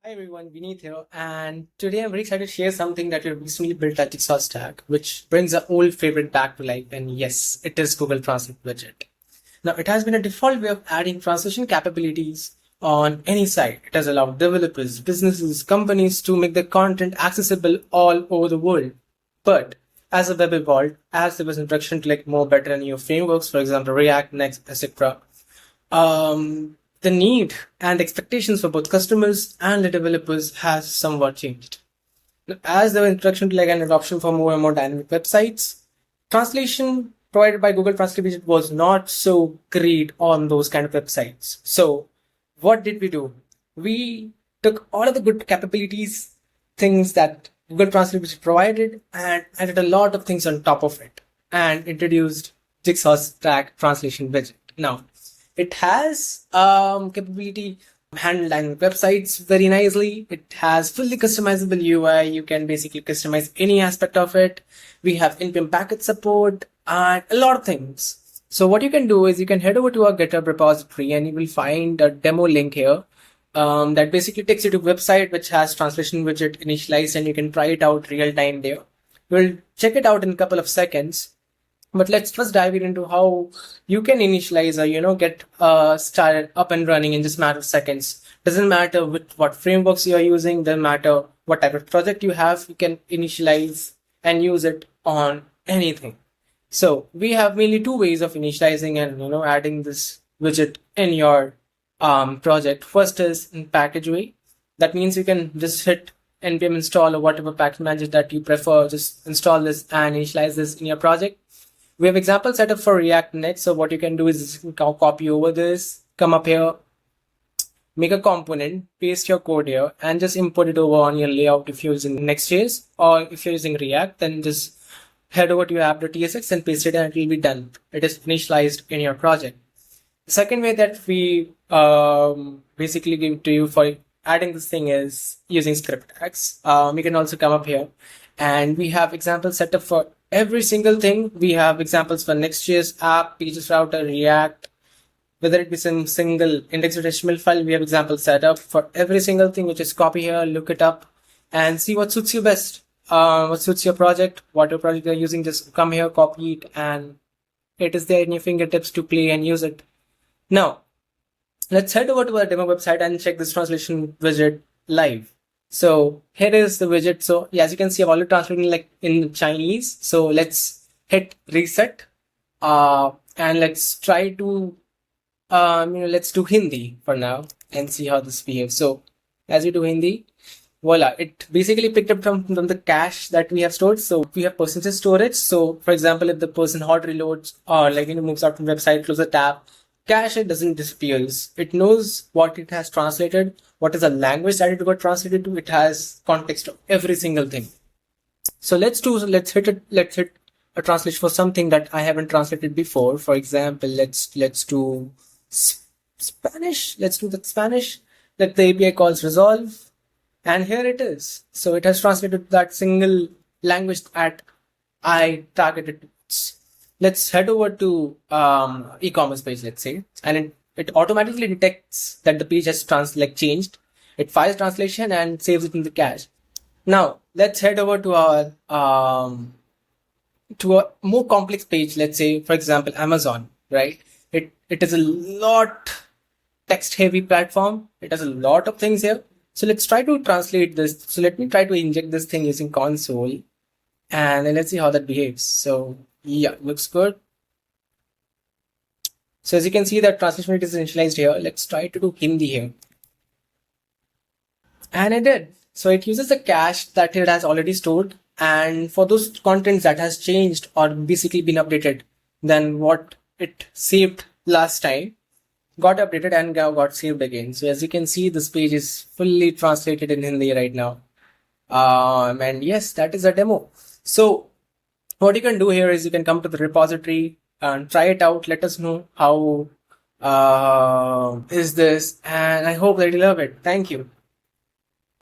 Hi everyone, Vineet here, and today I'm very excited to share something that we recently built at Jigsaw Stack, which brings our old favorite back to life. And yes, it is Google Translate widget. Now, it has been a default way of adding translation capabilities on any site. It has allowed developers, businesses, companies to make their content accessible all over the world. But as the web evolved, as there was introduction to like more better and new frameworks, for example, React, Next, etc., the need and expectations for both customers and the developers has somewhat changed. As the introduction to like an adoption for more and more dynamic websites, translation provided by Google Translate was not so great on those kind of websites. So what did we do? We took all of the good capabilities, things that Google Translate provided, and added a lot of things on top of it, and introduced Jigsaw Stack Translation Widget. Now, it has capability handle dynamic websites very nicely. It has fully customizable UI. You can basically customize any aspect of it. We have npm package support and a lot of things. So what you can do is you can head over to our GitHub repository and you will find a demo link here that basically takes you to a website which has translation widget initialized, and you can try it out real time there. We'll check it out in a couple of seconds. But let's first dive into how you can initialize or get started up and running in just a matter of seconds. Doesn't matter with what frameworks you are using, doesn't matter what type of project you have, you can initialize and use it on anything. So we have mainly two ways of initializing and adding this widget in your project. First is in package way. That means you can just hit npm install or whatever package manager that you prefer. Just install this and initialize this in your project. We have example set up for React Next. So what you can do is copy over this, come up here, make a component, paste your code here, and just import it over on your layout if you're using Next.js, or if you're using React, then just head over to your app.tsx and paste it and it will be done. It is initialized in your project. The second way that we basically give to you for adding this thing is using script tags. We can also come up here and we have examples set up for every single thing. We have examples for Next.js app, pages router, React, whether it be some single index.html file. We have examples set up for every single thing, which is copy here, look it up, and see what suits you best. What suits your project, whatever project you're using, just come here, copy it, and it is there in your fingertips to play and use it. Now, let's head over to our demo website and check this translation widget live. So here is the widget. So as you can see, I've already translated like in Chinese. So let's hit reset and let's try to let's do Hindi for now and see how this behaves. So as we do Hindi, voila, it basically picked up from the cache that we have stored. So we have percentage storage. So for example, if the person hot reloads or moves out from the website, close the tab, cache it doesn't disappear. It knows what it has translated, what is the language that it got translated to. It has context of every single thing. So let's hit a translation for something that I haven't translated before. For example, let's do Spanish. Let's do the Spanish that the API calls resolve. And here it is. So it has translated that single language that I targeted towards. Let's head over to e-commerce page, let's say, and it automatically detects that the page has changed. It files translation and saves it in the cache. Now let's head over to our to a more complex page. Let's say, for example, Amazon, right? It is a lot text heavy platform. It has a lot of things here. So let's try to translate this. So let me try to inject this thing using console, and then let's see how that behaves. So yeah, looks good. So as you can see, that translation is initialized here. Let's try to do Hindi here. And it did. So it uses the cache that it has already stored. And for those contents that has changed or basically been updated, then what it saved last time got updated and got saved again. So as you can see, this page is fully translated in Hindi right now. And yes, that is a demo. So what you can do here is you can come to the repository and try it out. Let us know how is this, and I hope that you love it. Thank you.